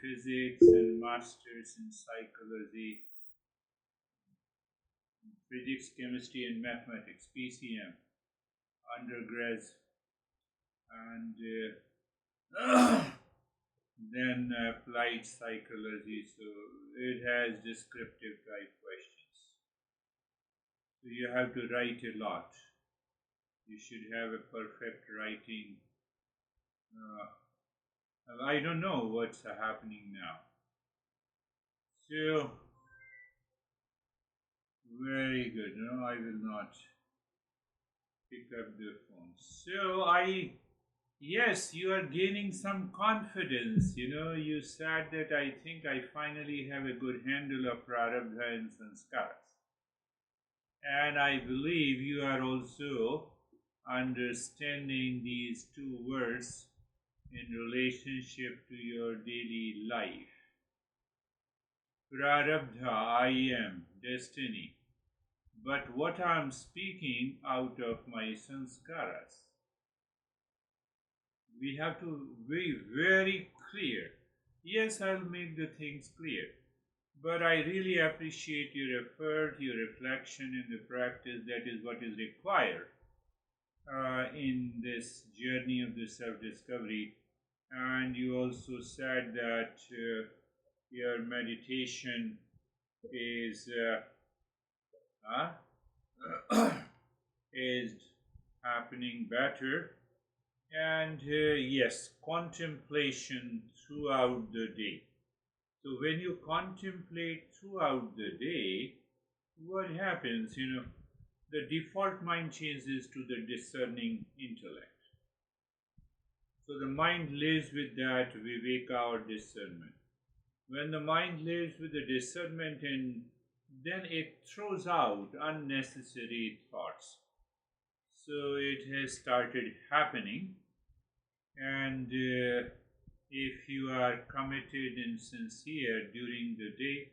physics and masters in psychology, physics, chemistry, and mathematics, PCM, undergrads, and then applied psychology. So it has descriptive type questions. So you have to write a lot. You should have a perfect writing. I don't know what's happening now. So, very good. No, I will not pick up the phone. So, yes, you are gaining some confidence. You said that I think I finally have a good handle of Prarabdha and Samskaras. And I believe you are also understanding these two words in relationship to your daily life. Prarabdha, I am, destiny. But what I am speaking out of my Samskaras. We have to be very clear. Yes, I'll make the things clear. But I really appreciate your effort, your reflection, and the practice. That is what is required in this journey of the self-discovery. And you also said that your meditation is is happening better. And yes, contemplation throughout the day. So when you contemplate throughout the day, what happens? The default mind changes to the discerning intellect. So the mind lives with that viveka or discernment. When the mind lives with the discernment, and then it throws out unnecessary thoughts. So it has started happening, and if you are committed and sincere during the day,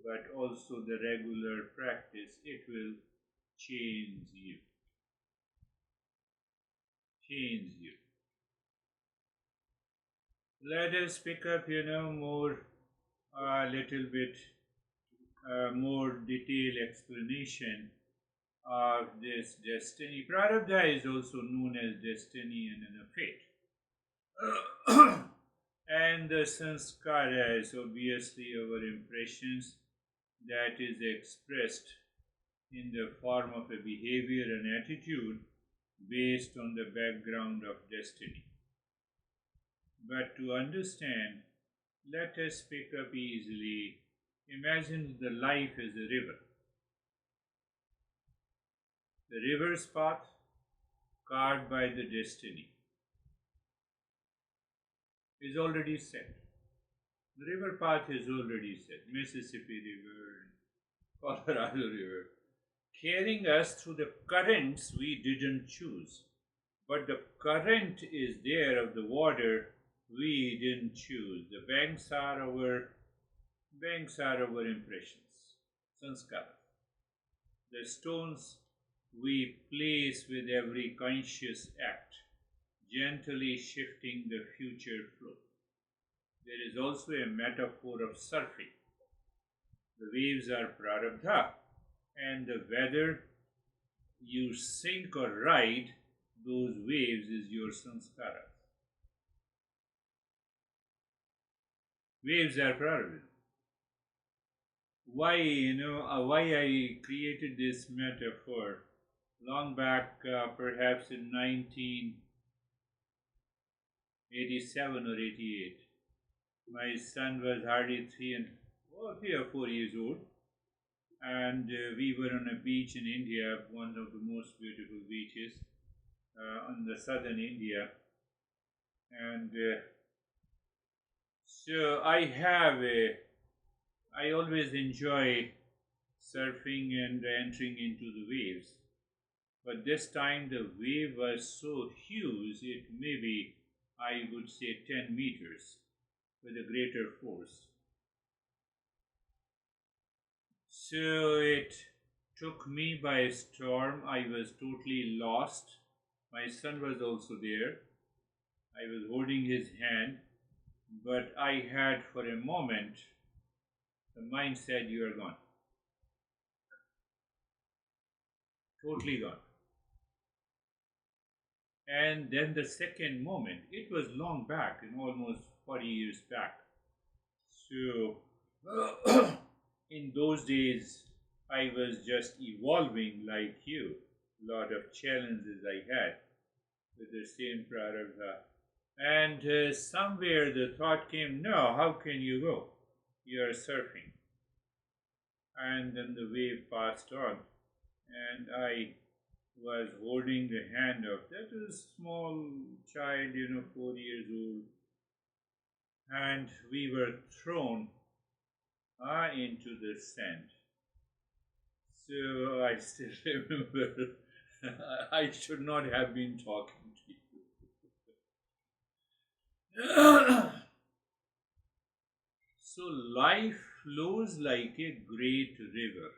but also the regular practice, it will change you. Change you. Let us pick up, more little bit more detailed explanation of this destiny. Prarabdha is also known as destiny and a fate. And the Samskaras, obviously our impressions, that is expressed in the form of a behavior and attitude based on the background of destiny. But to understand, let us pick up easily. Imagine the life as a river. The river's path carved by the destiny is already set. The river path is already set. Mississippi River, Colorado River, carrying us through the currents we didn't choose. But the current is there of the water we didn't choose. The banks are our impressions, sanskara. The stones we place with every conscious act, gently shifting the future flow. There is also a metaphor of surfing. The waves are prarabdha, and whether you sink or ride those waves is your samskara. Waves are prarabdha. Why I created this metaphor long back, perhaps in 1987 or 88. My son was hardly 3 or 4 years old, and we were on a beach in India, one of the most beautiful beaches on the southern India, and so I always enjoy surfing and entering into the waves. But this time the wave was so huge, it may be, I would say, 10 meters with a greater force. So it took me by storm. I was totally lost. My son was also there. I was holding his hand, But I had for a moment, the mind said, "You are gone, totally gone." And then the second moment, it was long back, almost 40 years back. So, in those days, I was just evolving like you. A lot of challenges I had with the same Prarabdha. And somewhere the thought came, no, how can you go? You are surfing. And then the wave passed on, and I was holding the hand of that was small child, 4 years old, and we were thrown into the sand. So I still remember I should not have been talking to you. So life flows like a great river.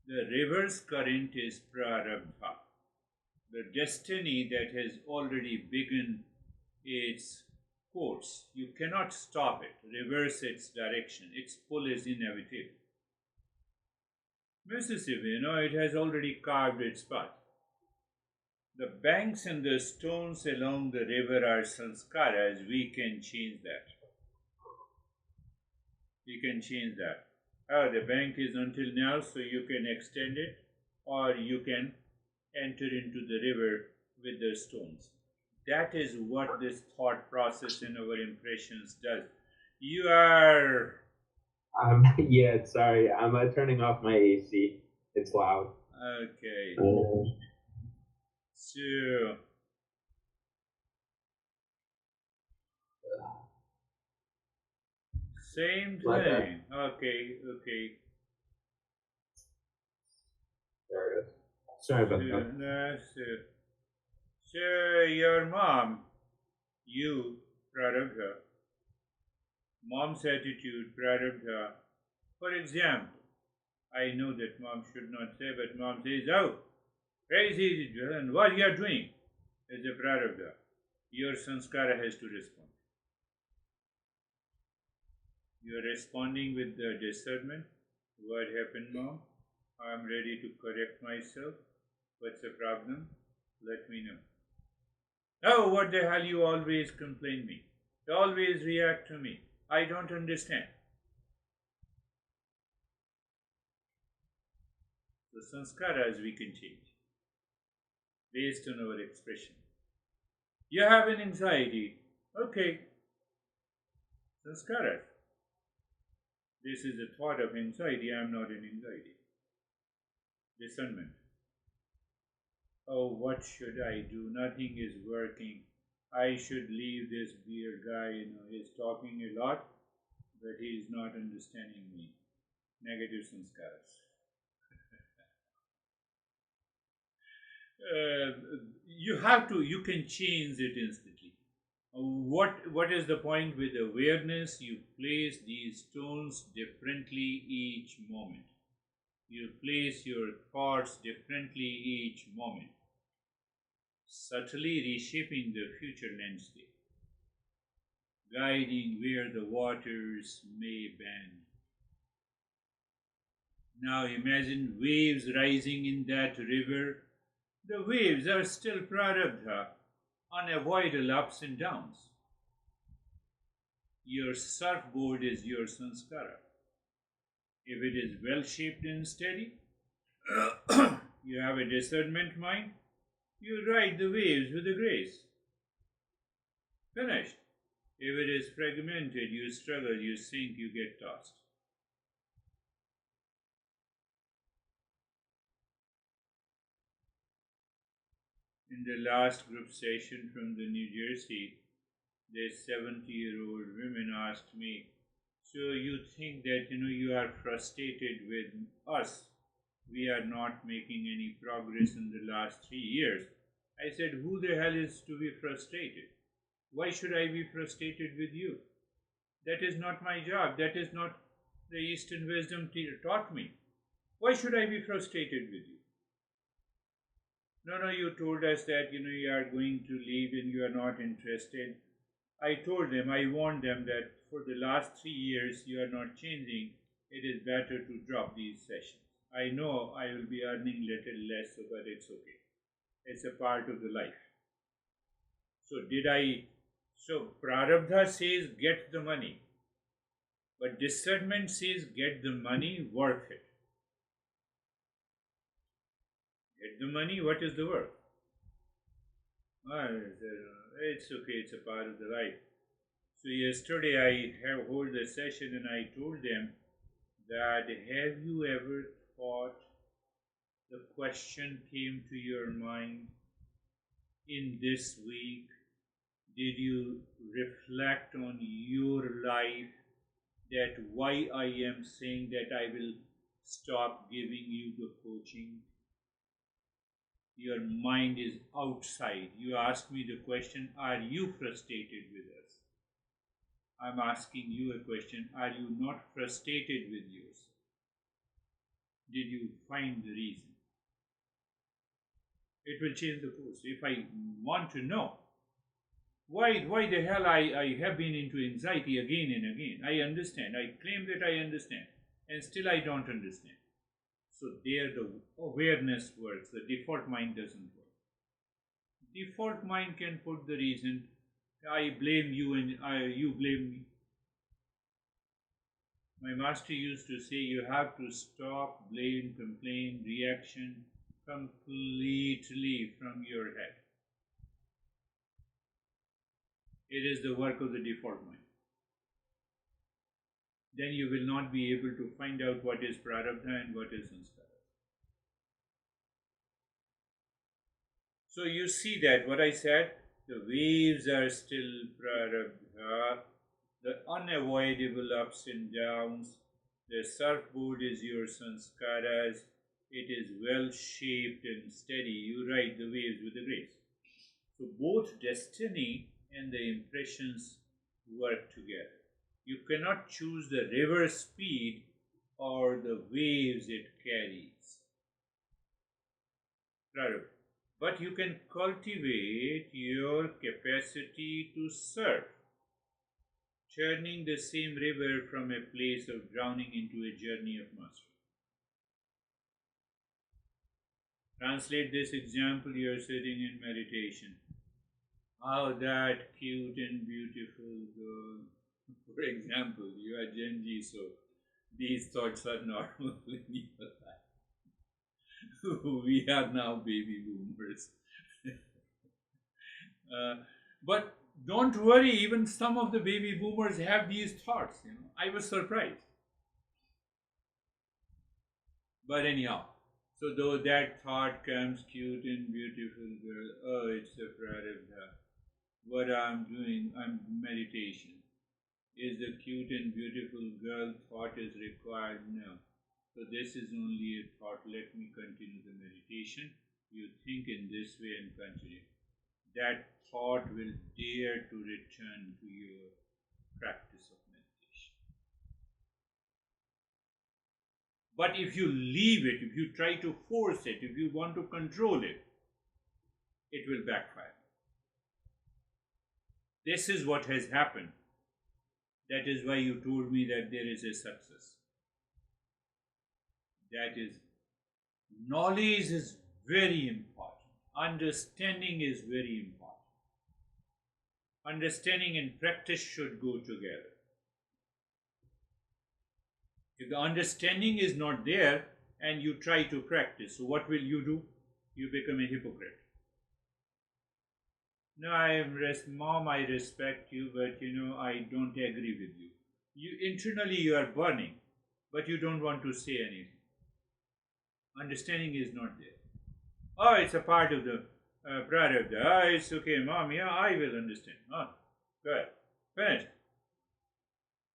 The river's current is Prarabdha, the destiny that has already begun its course. You cannot stop it, reverse its direction. Its pull is inevitable. Mississippi, it has already carved its path. The banks and the stones along the river are Samskaras. We can change that. We can change that. The bank is until now, so you can extend it, or you can enter into the river with the stones. That is what this thought process in our impressions does. You are Yeah, sorry. I'm turning off my AC. It's loud. okay. Oh. So same My bad. thing. Okay, okay. There it is. Sorry So, about that. so your mom, you, Prarabdha, mom's attitude, Prarabdha. For example, I know that mom should not say, but mom says, "Oh, crazy, and what you are doing is a Prarabdha." Your sanskara has to respond. You are responding with the discernment. What happened, mom? I'm ready to correct myself. What's the problem? Let me know. Oh, what the hell you always complain me? You always react to me. I don't understand. The sanskaras we can change based on our expression. You have an anxiety. Okay, sanskaras. This is a thought of anxiety. I'm not in anxiety. Discernment. Oh, what should I do? Nothing is working. I should leave this beer guy. He's talking a lot, but he's not understanding me. Negative sanskaras. uh, you can change it instantly. What is the point with awareness? You place these stones differently each moment. You place your thoughts differently each moment, subtly reshaping the future landscape, guiding where the waters may bend. Now imagine waves rising in that river. The waves are still prarabdha, unavoidable ups and downs. Your surfboard is your sanskara. If it is well shaped and steady, you have a discernment mind, you ride the waves with a grace. Finished. If it is fragmented, you struggle, you sink, you get tossed. In the last group session from the New Jersey, this 70-year-old woman asked me, "So you think that you are frustrated with us? We are not making any progress in the last 3 years." I said, "Who the hell is to be frustrated? Why should I be frustrated with you? That is not my job. That is not the Eastern wisdom taught me. Why should I be frustrated with you? No, no, you told us that you are going to leave and you are not interested. I told them, I warned them that for the last 3 years you are not changing. It is better to drop these sessions. I know I will be earning little less, but it's okay. It's a part of the life. So so Prarabdha says get the money, but discernment says get the money worth it. Get the money, what is the worth? It's okay, it's a part of the life. So yesterday I have held a session and I told them that have you ever thought the question came to your mind in this week? Did you reflect on your life that why I am saying that I will stop giving you the coaching? Your mind is outside. You ask me the question, are you frustrated with us? I'm asking you a question, are you not frustrated with yours? Did you find the reason? It will change the course. If I want to know why the hell I have been into anxiety again and again, I understand. I claim that I understand, and still I don't understand. So there the awareness works. The default mind doesn't work. Default mind can put the reason, I blame you and you blame me. My master used to say you have to stop blame, complaint, reaction completely from your head. It is the work of the default mind. Then you will not be able to find out what is Prarabdha and what is Samskaras. So you see that what I said, the waves are still Prarabdha, the unavoidable ups and downs. The surfboard is your Samskaras. It is well shaped and steady. You ride the waves with the grace. So both destiny and the impressions work together. You cannot choose the river speed or the waves it carries. But you can cultivate your capacity to surf, turning the same river from a place of drowning into a journey of mastery. Translate this example, you are sitting in meditation. How that cute and beautiful girl. For example, you are Genji, so these thoughts are normal in your life. We are now baby boomers. But don't worry, even some of the baby boomers have these thoughts. I was surprised. But anyhow, so though that thought comes, cute and beautiful girl, oh, it's a Prarabdha. What I'm doing, I'm meditation. Is the cute and beautiful girl thought is required? No. So this is only a thought. Let me continue the meditation. You think in this way and continue. That thought will dare to return to your practice of meditation. But if you leave it, if you try to force it, if you want to control it, it will backfire. This is what has happened. That is why you told me that there is a success. That is, knowledge is very important. Understanding is very important. Understanding and practice should go together. If the understanding is not there and you try to practice, so what will you do? You become a hypocrite. No, Mom, I respect you, but I don't agree with you. Internally you are burning, but you don't want to say anything. Understanding is not there. Oh, it's a part of the Prarabdha. Oh, it's okay, Mom. Yeah, I will understand. Oh, good. Finished.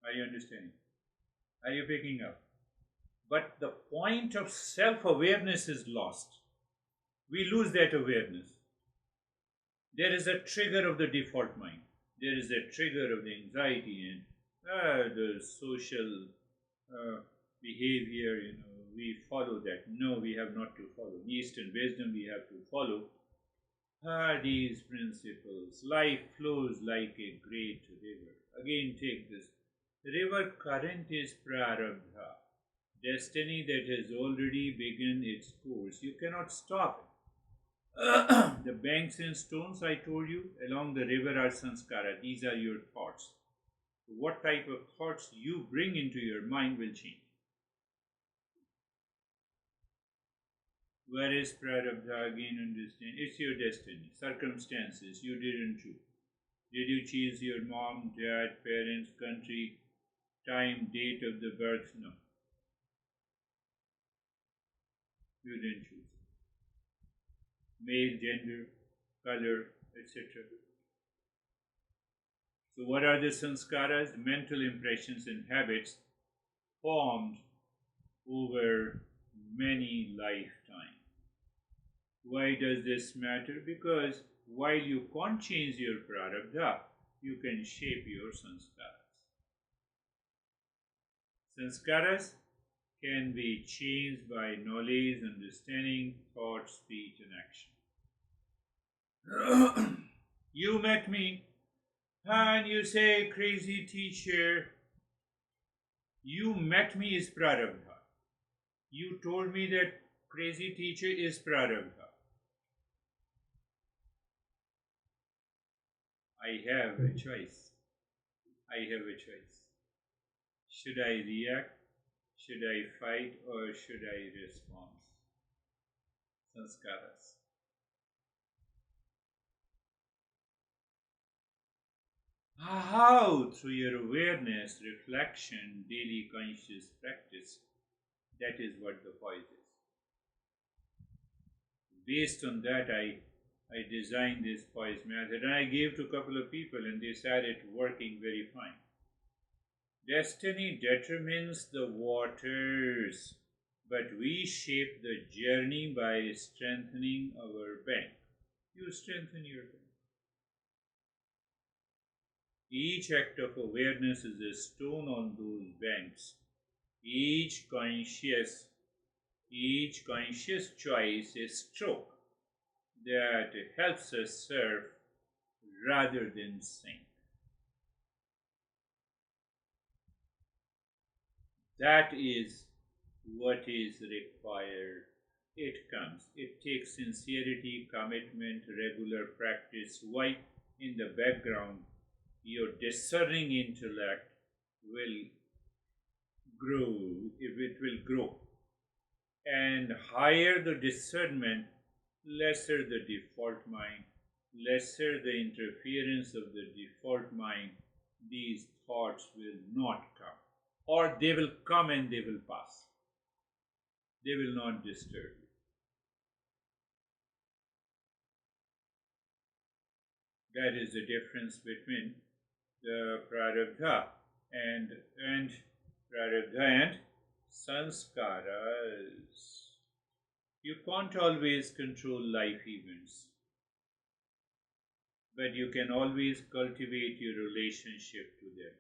Are you understanding? Are you picking up? But the point of self-awareness is lost. We lose that awareness. There is a trigger of the default mind. There is a trigger of the anxiety and the social behavior, we follow that. No, we have not to follow. Eastern wisdom we have to follow. These principles. Life flows like a great river. Again, take this. River current is Prarabdha, destiny that has already begun its course. You cannot stop it. The banks and stones I told you along the river are Samskara. These are your thoughts. What type of thoughts you bring into your mind will change. Where is Prarabdha? Again, understand. It's your destiny, circumstances you didn't choose. Did you choose your mom, dad, parents, country, time, date of the birth? No, you didn't choose. Male, gender, color, etc. So, what are the sanskaras? Mental impressions and habits formed over many lifetimes. Why does this matter? Because while you can't change your prarabdha, you can shape your sanskaras. Sanskaras can be changed by knowledge, understanding, thought, speech, and action. You met me and you say, crazy teacher, you met me is Prarabdha. You told me that crazy teacher is Prarabdha. I have a choice. I have a choice. Should I react? Should I fight or should I respond? Sanskaras. How? Through your awareness, reflection, daily conscious practice. That is what the POISE is. Based on that, I designed this POISE method and I gave to a couple of people and they said it working very fine. Destiny determines the waters, but we shape the journey by strengthening our bank. You strengthen your bank. Each act of awareness is a stone on those banks. Each conscious choice is stroke that helps us serve rather than sink. That is what is required. It comes. It takes sincerity, commitment, regular practice. Why? In the background, your discerning intellect will grow. It will grow. And higher the discernment, lesser the default mind, lesser the interference of the default mind, these thoughts will not come. Or they will come and they will pass. They will not disturb you. That is the difference between the Prarabdha and Prarabdha and Samskaras. You can't always control life events, but you can always cultivate your relationship to them.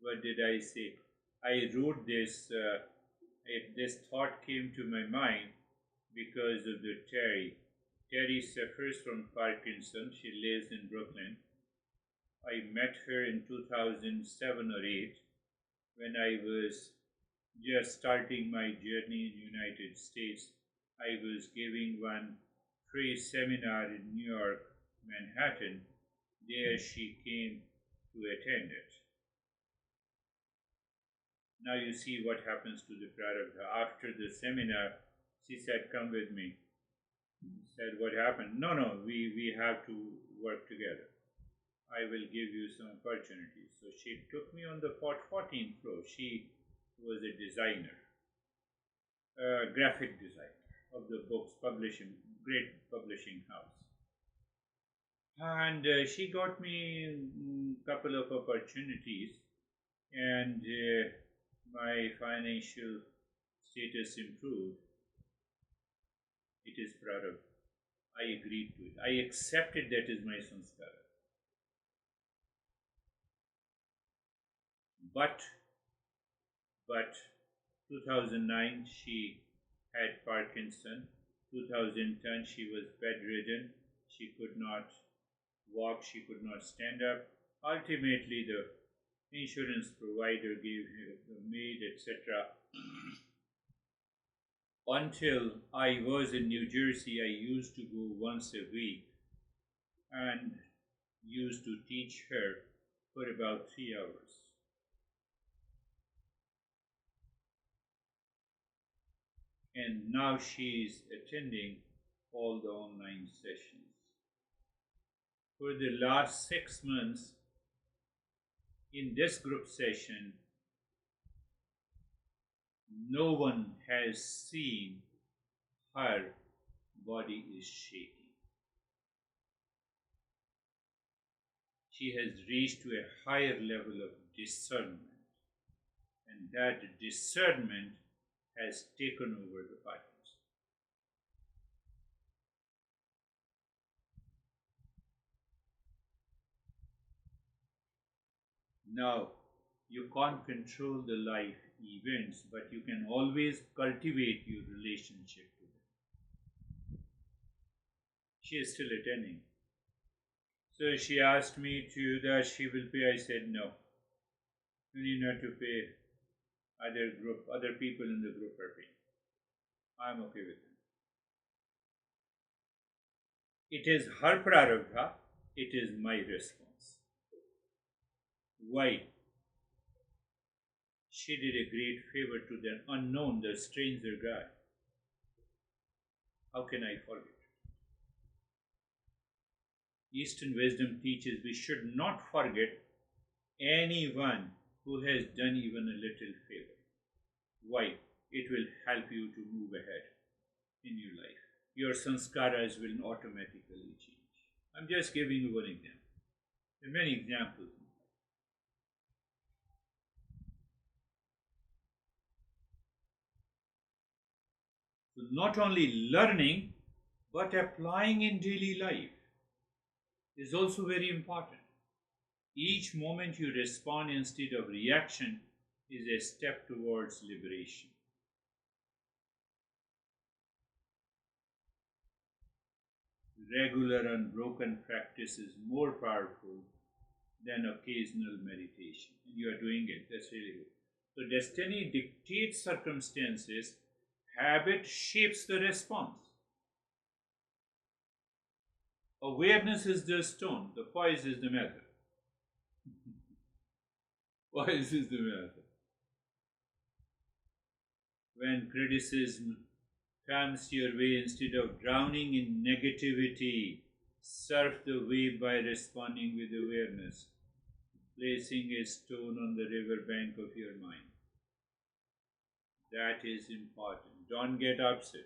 What did I say? I wrote this. This thought came to my mind because of the Terry. Terry suffers from Parkinson's. She lives in Brooklyn. I met her in 2007 or 8 when I was just starting my journey in United States. I was giving one free seminar in New York, Manhattan. There she came to attend it. Now you see what happens to the Prarabdha. After the seminar, she said, come with me. I said, what happened? No, we have to work together. I will give you some opportunities. So she took me on the 14th floor. She was a designer, a graphic designer of the books, publishing, great publishing house. And she got me a couple of opportunities and my financial status improved. It is Prarabdha. I agreed to it. I accepted that is my sanskara. But 2009 she had Parkinson. 2010 she was bedridden. She could not walk, she could not stand up. Ultimately, the insurance provider gave her the maid, etc. Until I was in New Jersey, I used to go once a week and used to teach her for about 3 hours. And now she is attending all the online sessions. For the last 6 months, in this group session, no one has seen her body is shaking. She has reached to a higher level of discernment, and that discernment has taken over the Parkinson. Now, you can't control the life events, but you can always cultivate your relationship to them. She is still attending. So she asked me to that she will pay. I said no. You need not to pay. Other people in the group are paying. I'm okay with it. It is her prarabdha. It is my response. Why? She did a great favor to the unknown, the stranger guy. How can I forget? Eastern wisdom teaches we should not forget anyone who has done even a little favor. Why? It will help you to move ahead in your life. Your samskaras will automatically change. I'm just giving you one example. There are many examples. So not only learning, but applying in daily life is also very important. Each moment you respond instead of reaction is a step towards liberation. Regular unbroken practice is more powerful than occasional meditation. And you are doing it, that's really good. So destiny dictates circumstances, habit shapes the response. Awareness is the stone, the POISE is the method. POISE is the method. When criticism comes your way, instead of drowning in negativity, surf the wave by responding with awareness, placing a stone on the river bank of your mind. That is important. Don't get upset.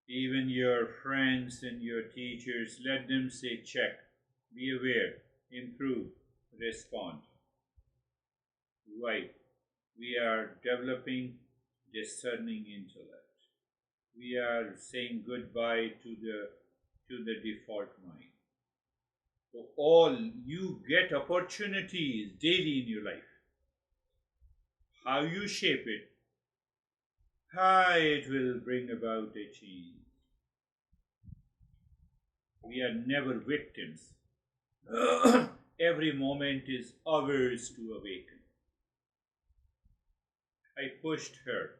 Even your friends and your teachers, let them say check, be aware, improve, respond. Why? We are developing discerning intellect. We are saying goodbye to the default mind. So all you get opportunities daily in your life. How you shape it, how it will bring about a change. We are never victims. Every moment is ours to awaken. I pushed her.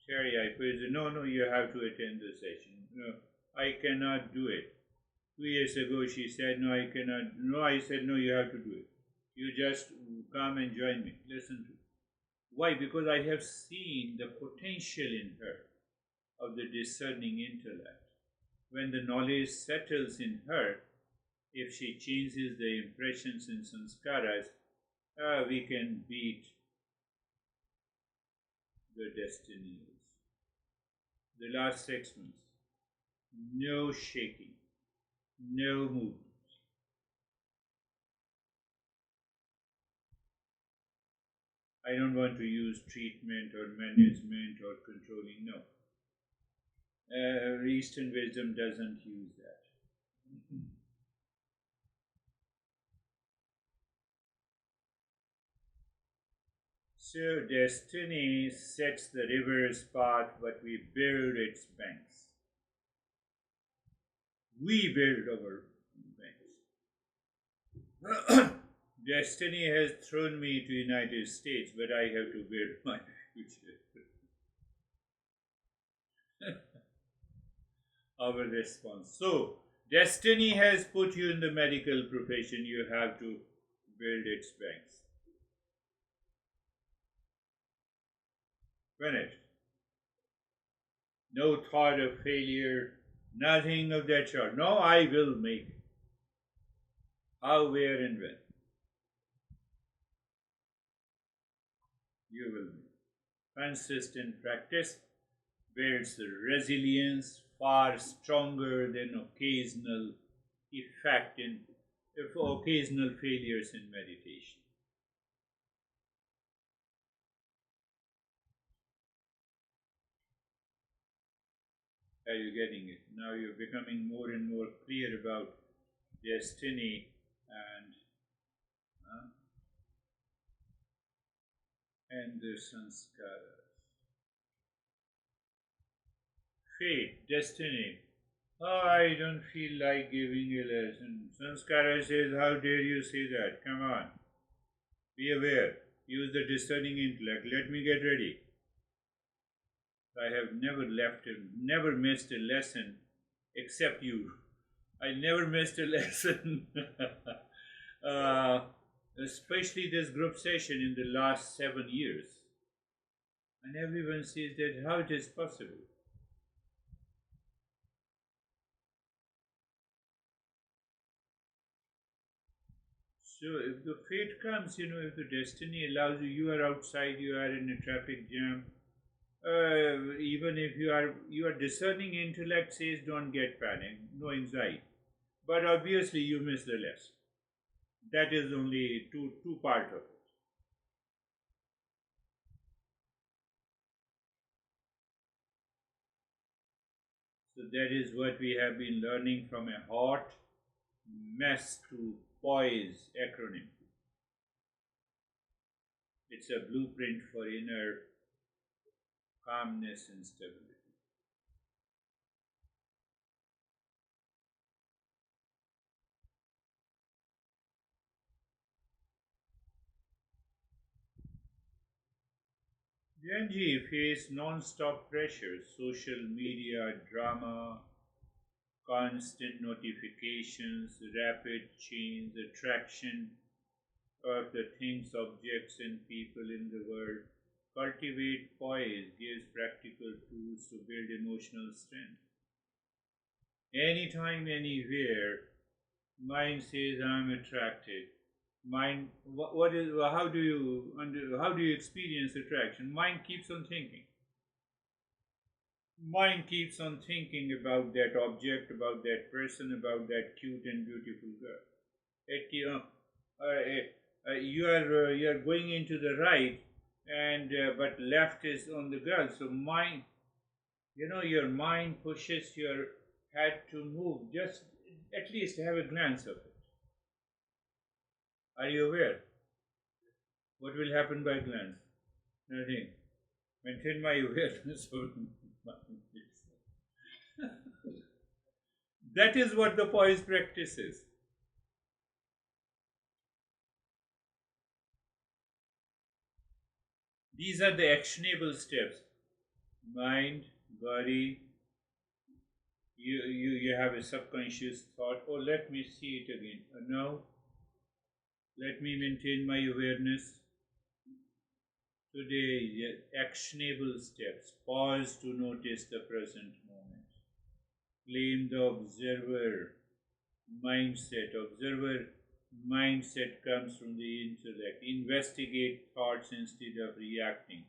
Terry, I pushed her. No, you have to attend the session. No, I cannot do it. 2 years ago she said, no, I cannot. No, I said, no, you have to do it. You just come and join me. Listen to me. Why? Because I have seen the potential in her of the discerning intellect. When the knowledge settles in her, if she changes the impressions in samskaras, we can beat the destinies. The last 6 months, no shaking, no movement. I don't want to use treatment or management or controlling, no. Eastern wisdom doesn't use that. So destiny sets the river's path, but we build its banks. We build our banks. Destiny has thrown me to United States, but I have to build my future. Our response. So, destiny has put you in the medical profession, you have to build its banks. Finished. No thought of failure, nothing of that sort. No, I will make it. How, where, and when? You will make. Consistent practice builds resilience far stronger than occasional occasional failures in meditation. Are you getting it? Now you're becoming more and more clear about destiny and the samskaras. Fate, destiny. Oh, I don't feel like giving a lesson. Samskara says, how dare you say that? Come on. Be aware. Use the discerning intellect. Let me get ready. I have never missed a lesson except you. I never missed a lesson. Especially this group session in the last 7 years. And everyone says that how it is possible. So if the fate comes, if the destiny allows you, you are outside, you are in a traffic jam. Even if you are discerning intellect says don't get panic, no anxiety. But obviously you miss the lesson. That is only two part of it. So that is what we have been learning from a hot mess to POISE acronym. It's a blueprint for inner calmness and stability. Genji faced non-stop pressure, social media, drama, constant notifications, rapid change, attraction of the things, objects, and people in the world. Cultivate poise gives practical tools to build emotional strength. Anytime, anywhere, mind says I'm attracted. Mind, what is? How do you experience attraction? Mind keeps on thinking. Mind keeps on thinking about that object, about that person, about that cute and beautiful girl. You are going into the right, and but left is on the girl. So mind, your mind pushes your head to move. Just at least have a glance of it. Are you aware? What will happen by glance? Nothing. Maintain my awareness of my That is what the poise practice is. These are the actionable steps. Mind, body, you have a subconscious thought, oh, let me see it again. No, let me maintain my awareness. Today, actionable steps. Pause to notice the present moment. Claim the observer mindset. Observer mindset comes from the intellect. Investigate thoughts instead of reacting.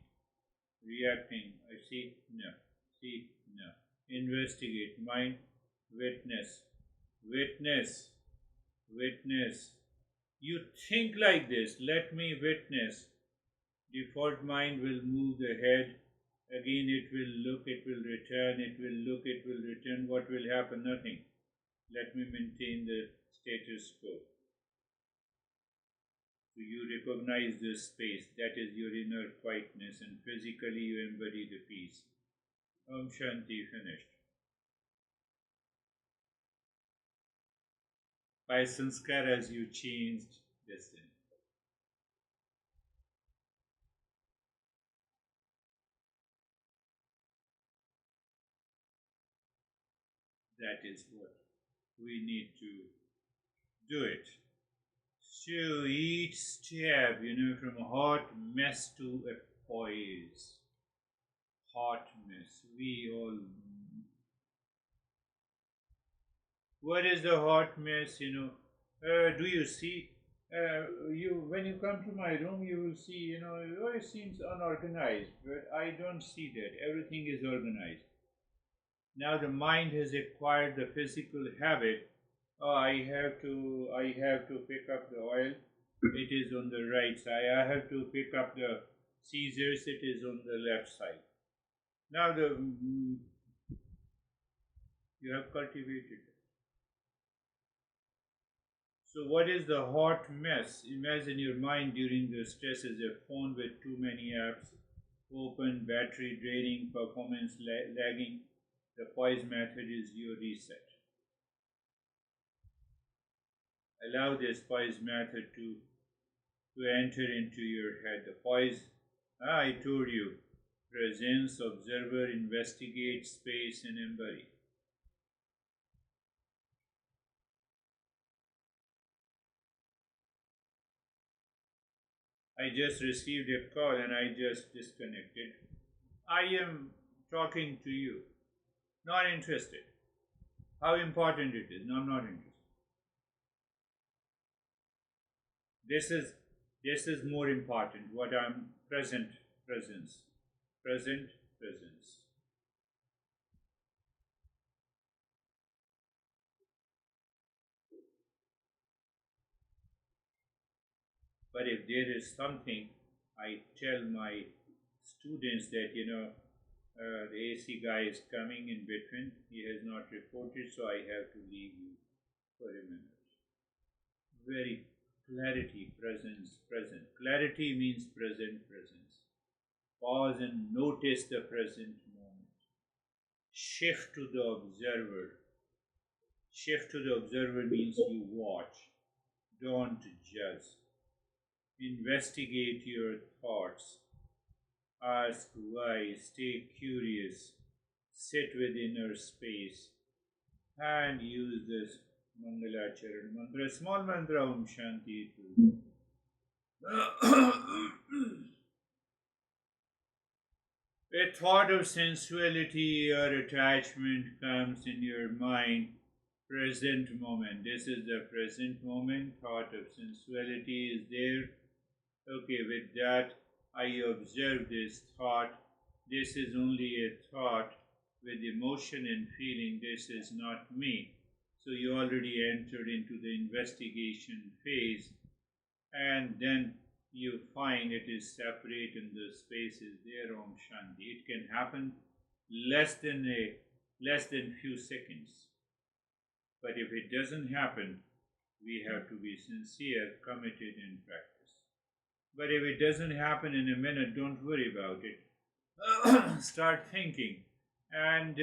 Reacting, I see, no. See, no. Investigate, mind, witness. Witness. Witness. You think like this, let me witness. Default mind will move the head. Again it will look, it will return, it will look, it will return. What will happen? Nothing. Let me maintain the status quo. So you recognize this space, that is your inner quietness, and physically you embody the peace. Om Shanti, finished. By Samskaras you changed destiny. That is what we need to do it. So each step, from a hot mess to a poise. Hot mess. We all. What is the hot mess? Do you see? You when you come to my room, you will see. It seems unorganized, but I don't see that. Everything is organized. Now the mind has acquired the physical habit. Oh, I have to pick up the oil. It is on the right side. I have to pick up the scissors. It is on the left side. Now you have cultivated. So what is the hot mess? Imagine your mind during the stress as a phone with too many apps, open, battery draining, performance lagging. The POISE method is your reset. Allow this POISE method to enter into your head. The POISE, I told you, presence, observer, investigate, space, and embody. I just received a call and I just disconnected. I am talking to you. Not interested. How important it is. No, I'm not interested. This is more important. What I'm presence. Presence. But if there is something, I tell my students that the AC guy is coming in between. He has not reported, so I have to leave you for a minute. Very clarity, present. Clarity means presence. Pause and notice the present moment. Shift to the observer. Shift to the observer means you watch, don't judge. Investigate your thoughts. Ask why, stay curious, sit with inner space, and use this Mangalacharan mantra, small mantra, Om Shanti. A thought of sensuality or attachment comes in your mind. Present moment. This is the present moment. Thought of sensuality is there. Okay, with that, I observe this thought. This is only a thought with emotion and feeling. This is not me. So you already entered into the investigation phase, and then you find it is separate and the space is there. Om Shanti. It can happen less than few seconds. But if it doesn't happen, we have to be sincere, committed, and practice. But if it doesn't happen in a minute, don't worry about it. Start thinking and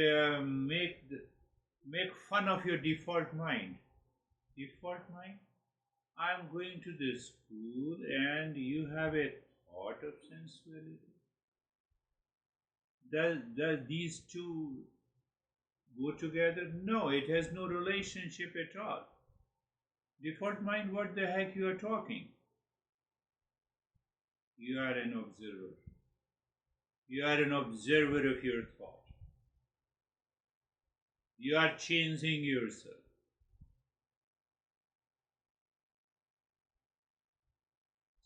make fun of your default mind. Default mind? I'm going to the school and you have a thought of sensuality. Does these two go together? No, it has no relationship at all. Default mind, what the heck you are talking? You are an observer. You are an observer of your thought. You are changing yourself.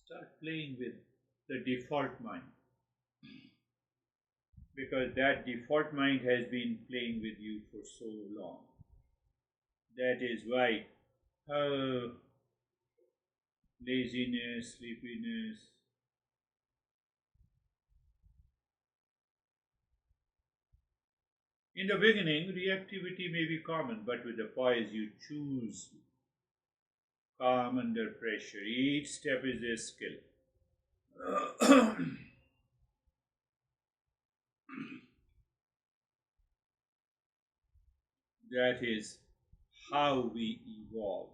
Start playing with the default mind. Because that default mind has been playing with you for so long. That is why laziness, sleepiness. In the beginning, reactivity may be common, but with the POISE, you choose calm under pressure. Each step is a skill. That is how we evolve.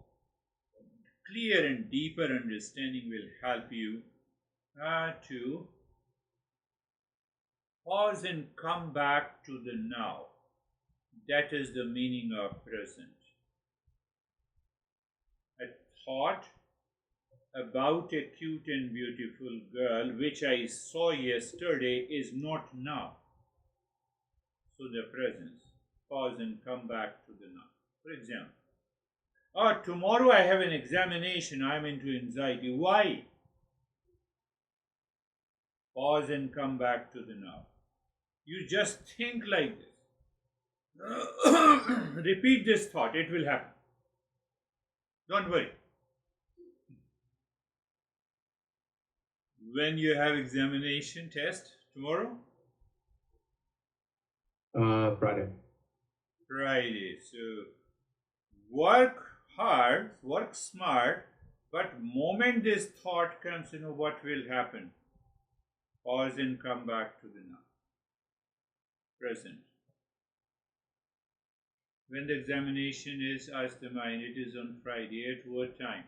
Clear and deeper understanding will help you to pause and come back to the now. That is the meaning of present. A thought about a cute and beautiful girl which I saw yesterday is not now. So the presence. Pause and come back to the now. For example, tomorrow I have an examination, I am into anxiety. Why? Pause and come back to the now. You just think like this. Repeat this thought, it will happen. Don't worry. When you have examination test tomorrow? Friday. Friday. So work hard, work smart, but moment this thought comes, what will happen? Pause and come back to the now. Present. When the examination is, ask the mind, it is on Friday, at what time?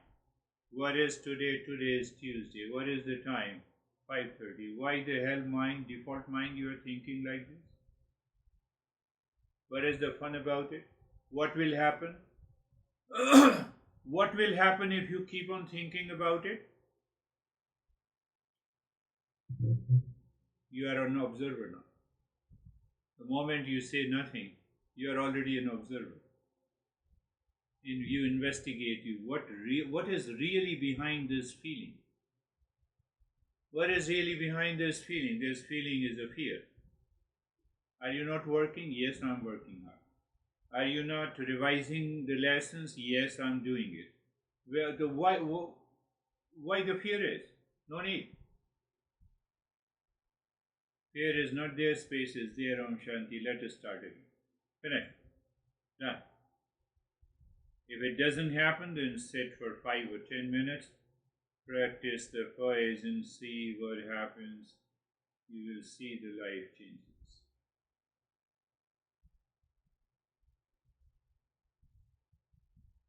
What is today? Today is Tuesday. What is the time? 5:30. Why the hell mind, default mind, you are thinking like this? What is the fun about it? What will happen? What will happen if you keep on thinking about it? You are an observer now. The moment you say nothing, you are already an observer. And you investigate what is really behind this feeling. What is really behind this feeling? This feeling is a fear. Are you not working? Yes, I'm working hard. Are you not revising the lessons? Yes, I'm doing it. Why the fear is? No need. Fear is not there, space is there. Om Shanti. Let us start again. Finish. Done. If it doesn't happen, then sit for 5 or 10 minutes. Practice the POISE and see what happens. You will see the life changes.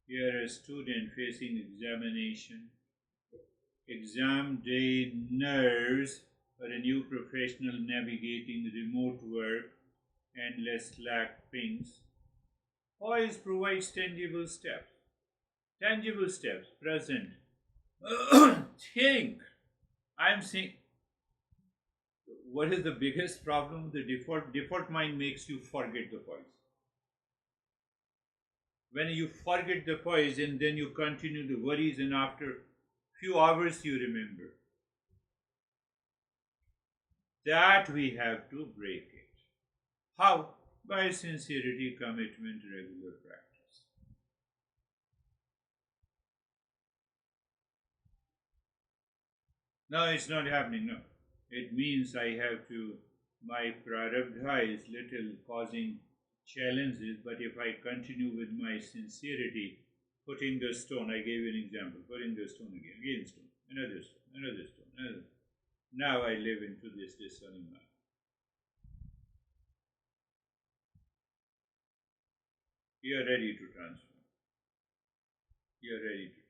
Here a student facing examination. Exam day nerves for a new professional navigating remote work, endless Slack pings. POISE provides tangible steps. Tangible steps, present. Think. I'm saying, what is the biggest problem? The default mind makes you forget the POISE. When you forget the POISE and then you continue the worries, and after few hours you remember. That we have to break it. How? By sincerity, commitment, regular practice. No, it's not happening, no. It means I have to, my Prarabdha is little causing challenges, but if I continue with my sincerity, putting the stone, I gave you an example, putting the stone again stone, another stone, another stone, another. Now I live into this discerning mind. You are ready to transform. You are ready to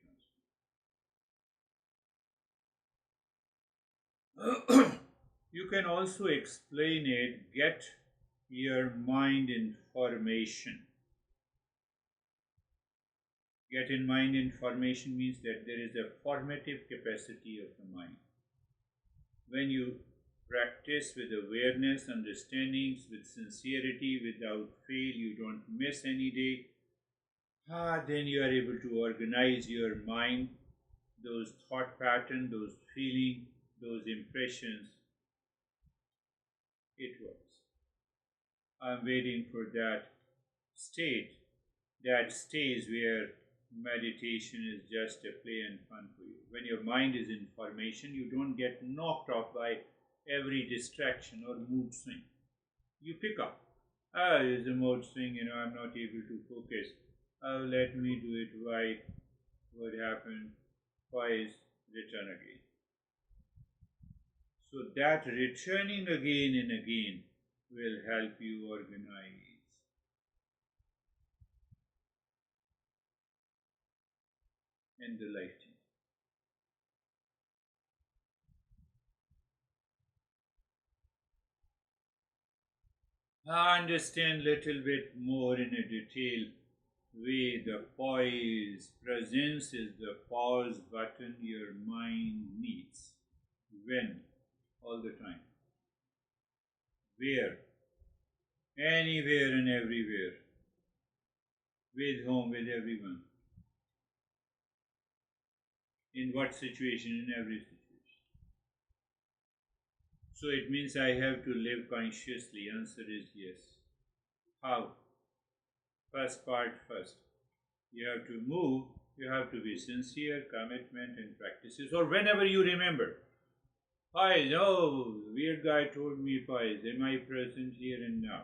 transform. You can also explain it, get your mind in formation. Get in mind in formation means that there is a formative capacity of the mind. When you practice with awareness, understandings, with sincerity, without fail, you don't miss any day, then you are able to organize your mind, those thought patterns, those feelings, those impressions. It works. I'm waiting for that state, that stage where meditation is just a play and fun for you. When your mind is in formation, you don't get knocked off by every distraction or mood swing. You pick up. There's a mood swing, I'm not able to focus. Let me do it right. what happened? POISE, return again. So that returning again and again will help you organize. And the life change. I understand little bit more in a detail way the poise. Presence is the pause button your mind needs. When? All the time. Where? Anywhere and everywhere. With whom? With everyone. In what situation? In every situation. So it means I have to live consciously. Answer is yes. How? First part first. You have to move, you have to be sincere, commitment and practices, or whenever you remember. POISE, oh, weird guy told me POISE, am I present here and now?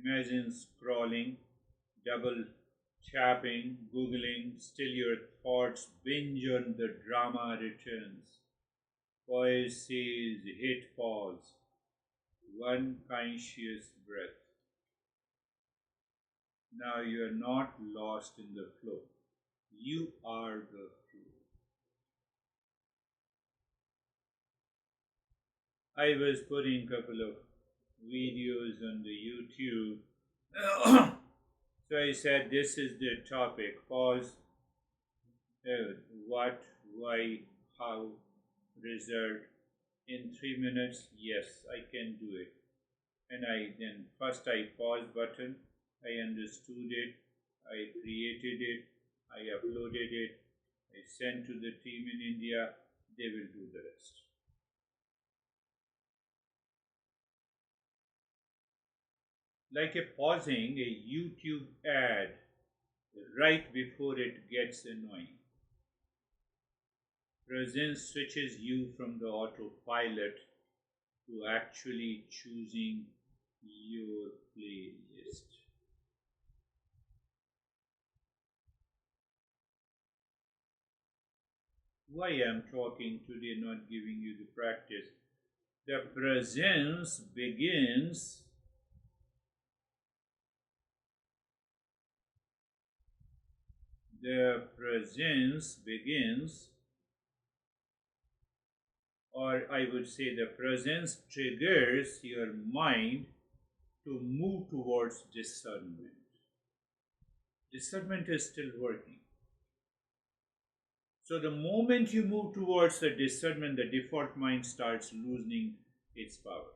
Imagine scrolling, double tapping, googling, still your thoughts binge on the drama returns. POISE says hit pause, one conscious breath. Now you are not lost in the flow. You are the flow. I was putting a couple of videos on the YouTube. So I said this is the topic. Pause. What, why, how, result. In 3 minutes, yes, I can do it. And first I pause button. I understood it, I created it, I uploaded it, I sent to the team in India, they will do the rest. Like a pausing a YouTube ad right before it gets annoying. Presence switches you from the autopilot to actually choosing your playlist. Why I'm talking today, not giving you the practice. The presence begins or I would say the presence triggers your mind to move towards discernment. Discernment is still working. So the moment you move towards the discernment, the default mind starts losing its power.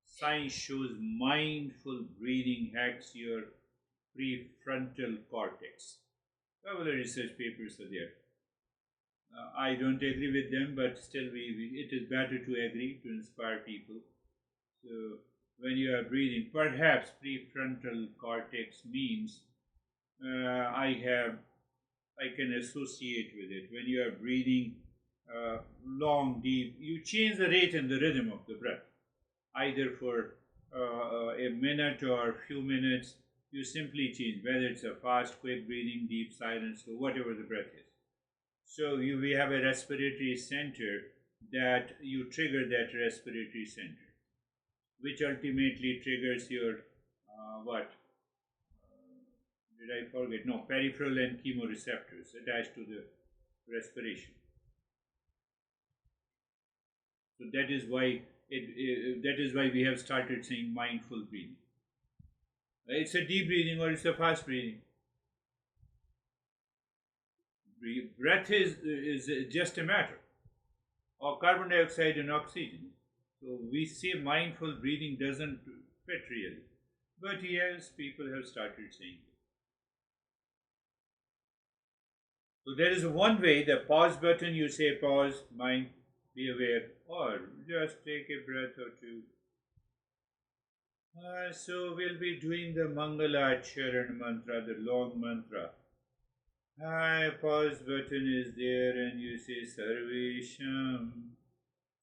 Science shows mindful breathing hacks your prefrontal cortex. Several research papers are there. I don't agree with them, but still, it is better to agree to inspire people. So, when you are breathing, perhaps prefrontal cortex means I can associate with it. When you are breathing long, deep, you change the rate and the rhythm of the breath. Either for a minute or a few minutes, you simply change, whether it's a fast, quick breathing, deep silence, or whatever the breath is. So we have a respiratory center that you trigger that respiratory center, which ultimately triggers your what? Did I forget? No, peripheral and chemoreceptors attached to the respiration. So that is why we have started saying mindful breathing. It's a deep breathing or it's a fast breathing. Breath is just a matter of carbon dioxide and oxygen. So we say mindful breathing doesn't fit really. But yes, people have started saying it. So there is one way, the pause button, you say pause, mind, be aware, or just take a breath or two. So we'll be doing the Mangala Charan mantra, the long mantra. Pause button is there and you say Sarvesham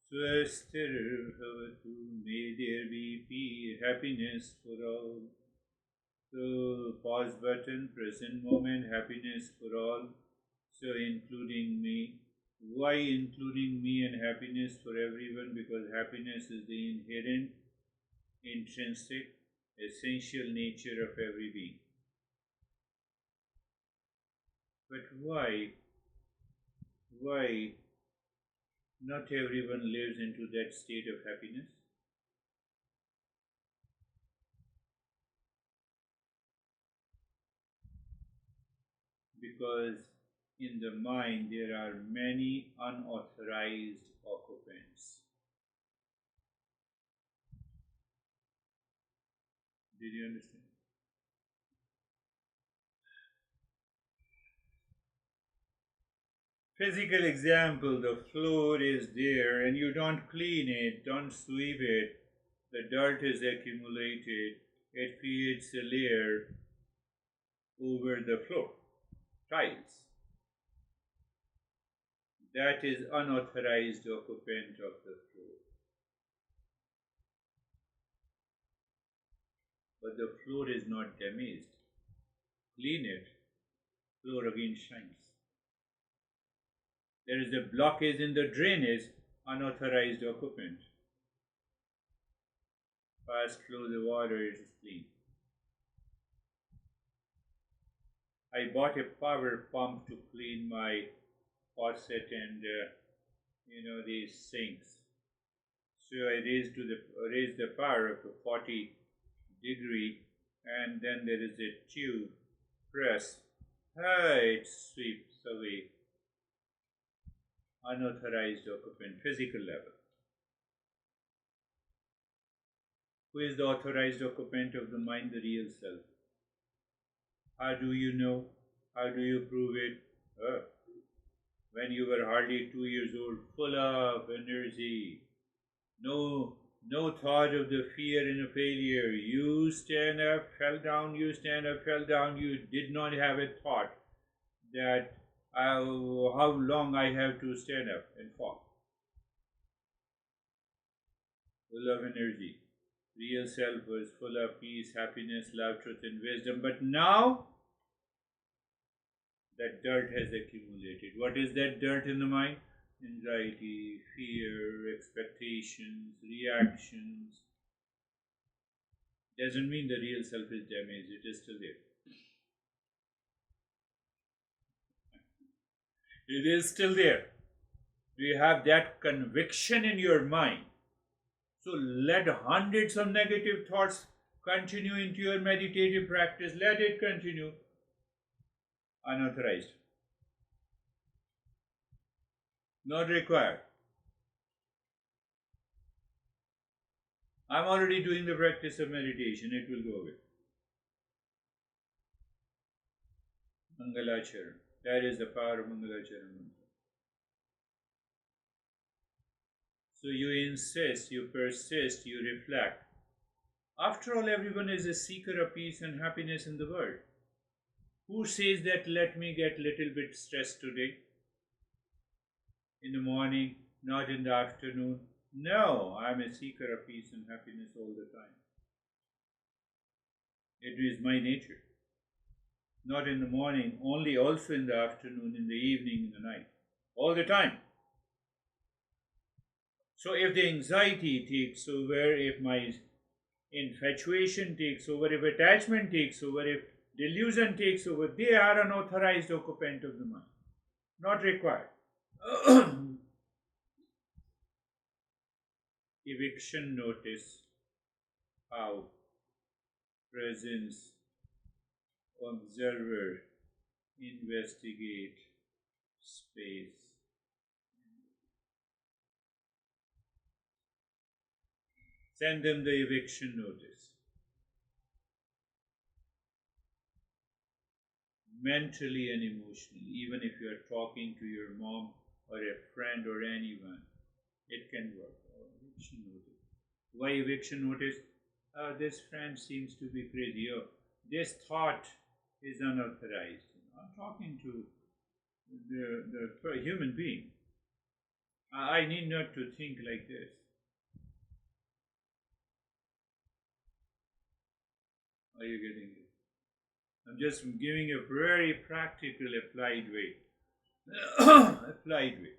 Swastir Bhavatu. May there be peace, happiness for all. So pause button, present moment, happiness for all. So including me. Why including me and happiness for everyone? Because happiness is the inherent, intrinsic, essential nature of every being. But why not everyone lives into that state of happiness? Because in the mind there are many unauthorized occupants. Did you understand? Physical example, the floor is there and you don't clean it, don't sweep it, the dirt is accumulated, it creates a layer over the floor, tiles. That is unauthorized occupant of the floor. But the floor is not damaged. Clean it, floor again shines. There is a blockage in the drainage, unauthorized occupant. Fast flow the water, it is clean. I bought a power pump to clean my faucet and these sinks. So I raised the power up to 40 degree, and then there is a tube press. It sweeps away unauthorized occupant, physical level. Who is the authorized occupant of the mind, the real self? How do you know? How do you prove it? When you were hardly 2 years old, full of energy, no thought of the fear and the failure. You stand up, fell down, you stand up, fell down. You did not have a thought that how long I have to stand up and fall. Full of energy. Real self was full of peace, happiness, love, truth, and wisdom. But now, that dirt has accumulated. What is that dirt in the mind? Anxiety, fear, expectations, reactions. Doesn't mean the real self is damaged, it is still there. It is still there. Do you have that conviction in your mind? So let hundreds of negative thoughts continue into your meditative practice. Let it continue. Unauthorized. Not required. I'm already doing the practice of meditation. It will go away. Mangalacharan. That is the power of Mangalacharan. So you insist, you persist, you reflect. After all, everyone is a seeker of peace and happiness in the world. Who says that let me get little bit stressed today? In the morning, not in the afternoon. No, I'm a seeker of peace and happiness all the time. It is my nature. Not in the morning, only also in the afternoon, in the evening, in the night. All the time. So if the anxiety takes over, if my infatuation takes over, if attachment takes over, if delusion takes over, they are an authorized occupant of the mind. Not required. Eviction notice, how presence, observer, investigate space. Send them the eviction notice. Mentally and emotionally, even if you are talking to your mom or a friend or anyone, it can work. Eviction notice. Why eviction notice? This friend seems to be crazy. This thought is unauthorized. I'm talking to the human being. I need not to think like this. Are you getting it? I'm just giving a very practical applied way. Applied way.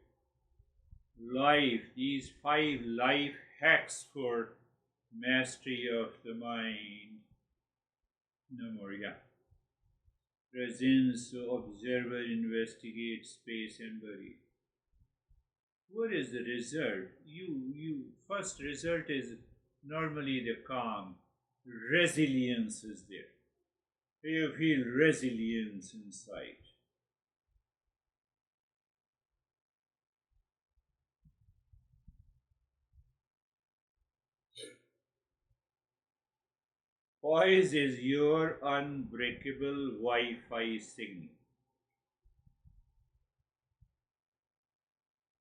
Life, these 5 life hacks for mastery of the mind. No more, yeah. Presence, observer, investigate, space, embody. What is the result? First result is normally the calm. Resilience is there. You feel resilience inside. Poise is your unbreakable Wi-Fi signal.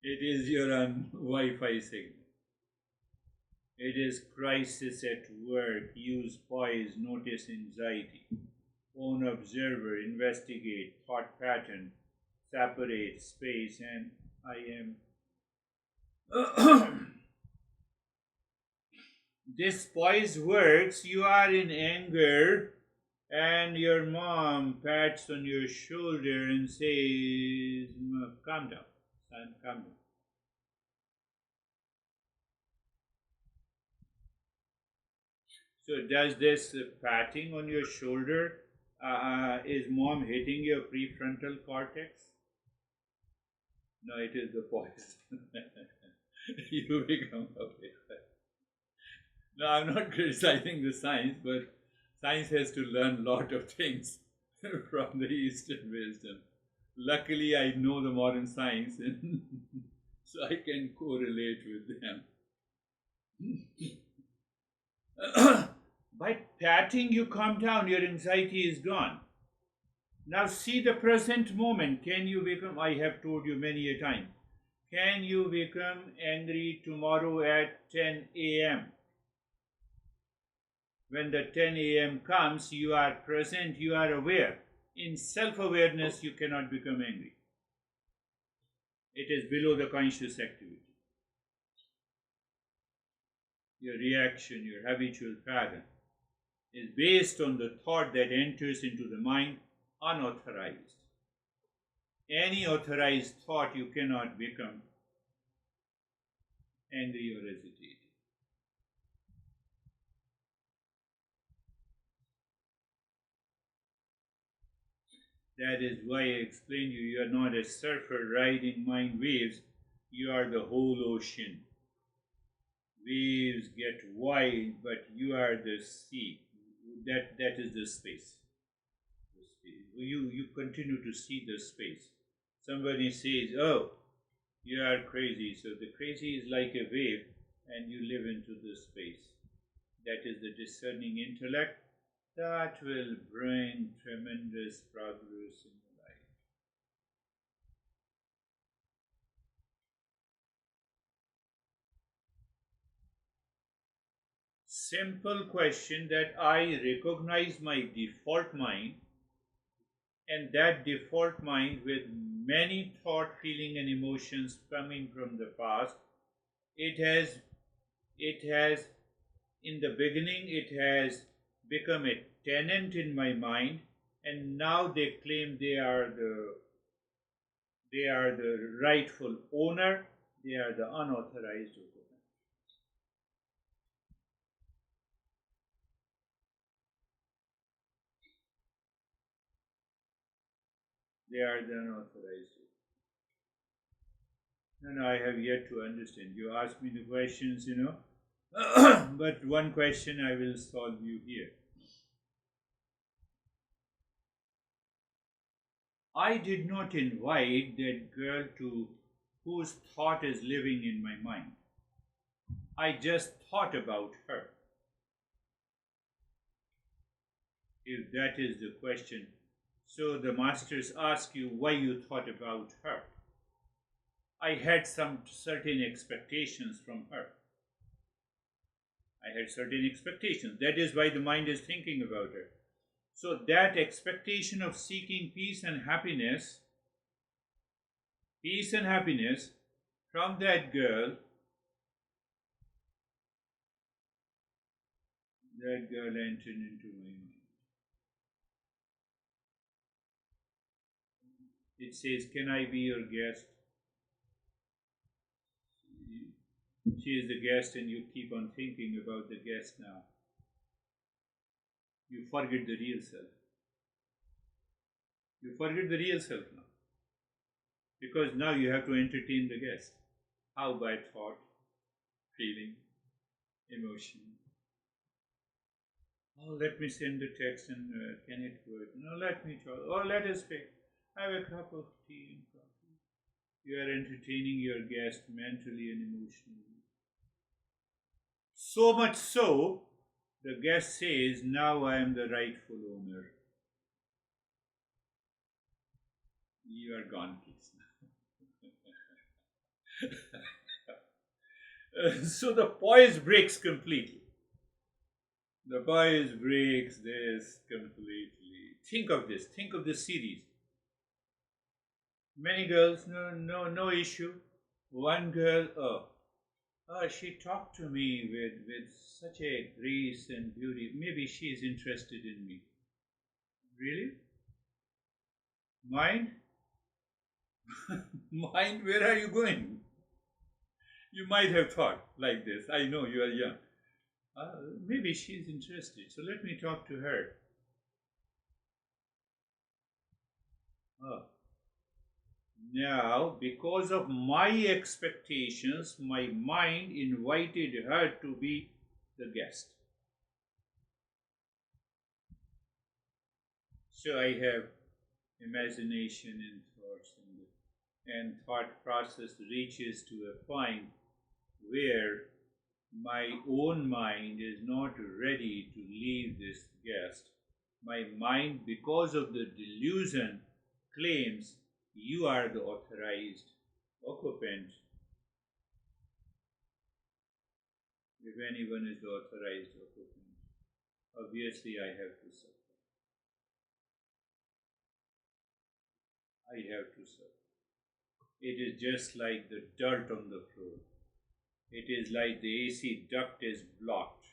It is your Wi-Fi signal. It is crisis at work. Use poise, notice anxiety. Own observer, investigate, thought pattern, separate space, and I am. This poise works. You are in anger, and your mom pats on your shoulder and says, "Calm down, son, calm down." So, does this patting on your shoulder, is mom hitting your prefrontal cortex? No, it is the poise. You become aware. No, I'm not criticizing the science, but science has to learn a lot of things from the Eastern wisdom. Luckily, I know the modern science, and so I can correlate with them. By patting, you calm down, your anxiety is gone. Now, see the present moment. Can you become, I have told you many a time, can you become angry tomorrow at 10 a.m.? When the 10 a.m. comes, you are present, you are aware. In self-awareness, you cannot become angry. It is below the conscious activity. Your reaction, your habitual pattern is based on the thought that enters into the mind unauthorized. Any authorized thought, you cannot become angry or agitated. That is why I explained you are not a surfer riding mind waves, you are the whole ocean. Waves get wide, but you are the sea. That is the space. You continue to see the space. Somebody says, "Oh, you are crazy." So the crazy is like a wave, and you live into the space. That is the discerning intellect that will bring tremendous progress in life. Simple question that I recognize my default mind, and that default mind with many thought, feeling, and emotions coming from the past. It has in the beginning it has become a tenant in my mind, and now they claim they are the rightful owner, they are the unauthorized owner. They are the unauthorized owner. No, I have yet to understand. You ask me the questions, but one question I will solve you here. I did not invite that girl to whose thought is living in my mind. I just thought about her. If that is the question. So the masters ask you why you thought about her. I had some certain expectations from her. I had certain expectations. That is why the mind is thinking about her. So that expectation of seeking peace and happiness from that girl entered into my mind. It says, "Can I be your guest?" She is the guest, and you keep on thinking about the guest now. You forget the real self. You forget the real self now. Because now you have to entertain the guest. How? By thought, feeling, emotion. Oh, let me send the text and can it work? No, let me talk. Or let us have a cup of tea and coffee. You are entertaining your guest mentally and emotionally. So much so, the guest says, "Now I am the rightful owner." You are gone, please. So the poise breaks completely. The poise breaks this completely. Think of this. Think of this series. Many girls, no issue. One girl, she talked to me with such a grace and beauty. Maybe she is interested in me. Really? Mind? Mind, where are you going? You might have thought like this. I know you are young. Maybe she's interested, so let me talk to her. Now, because of my expectations, my mind invited her to be the guest. So I have imagination and thoughts, and thought process reaches to a point where my own mind is not ready to leave this guest. My mind, because of the delusion, claims you are the authorized occupant. If anyone is the authorized occupant, obviously I have to suffer. I have to suffer. It is just like the dirt on the floor. It is like the AC duct is blocked.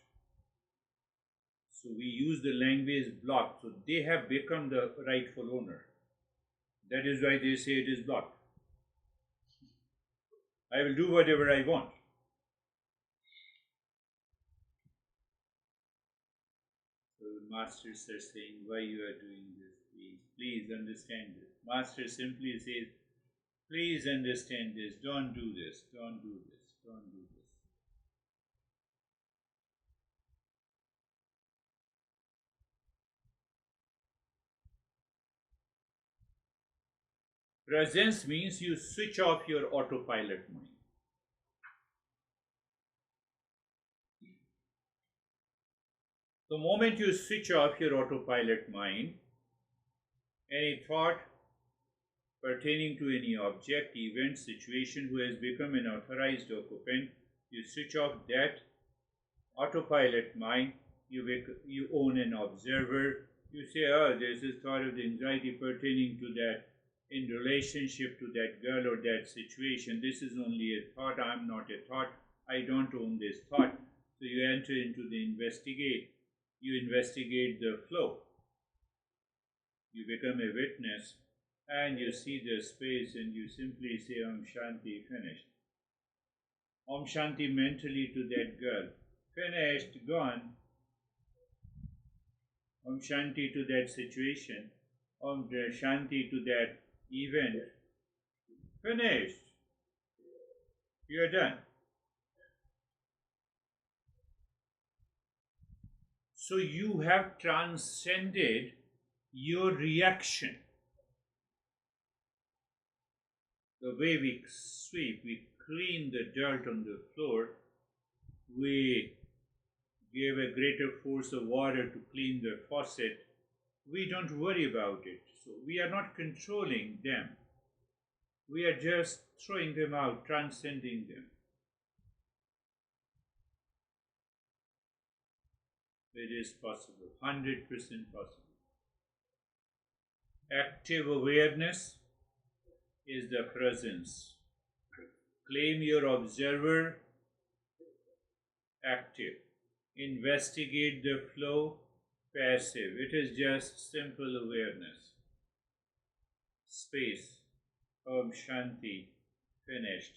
So we use the language blocked. So they have become the rightful owner. That is why they say it is blocked. I will do whatever I want. So the masters are saying, why you are doing this? Please understand this. Master simply says, please understand this. Don't do this. Don't do this. Don't do this. Presence means you switch off your autopilot mind. The moment you switch off your autopilot mind, any thought pertaining to any object, event, situation who has become an authorized occupant, you switch off that autopilot mind, you own an observer, you say, oh, there's this thought of the anxiety pertaining to that in relationship to that girl or that situation. This is only a thought, I'm not a thought, I don't own this thought. So you enter into the investigate. You investigate the flow. You become a witness and you see the space and you simply say Om Shanti, finished. Om Shanti mentally to that girl, finished, gone. Om Shanti to that situation, Om Shanti to that event, finished. You are done. So you have transcended your reaction. The way we sweep, we clean the dirt on the floor, we give a greater force of water to clean the faucet, we don't worry about it. So we are not controlling them. We are just throwing them out, transcending them. It is possible, 100% possible. Active awareness is the presence. Claim your observer, active. Investigate the flow, passive. It is just simple awareness. Space. Om Shanti. Finished.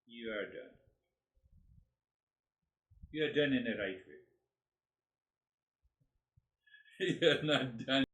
You are done. You are done in the right way. You are not done.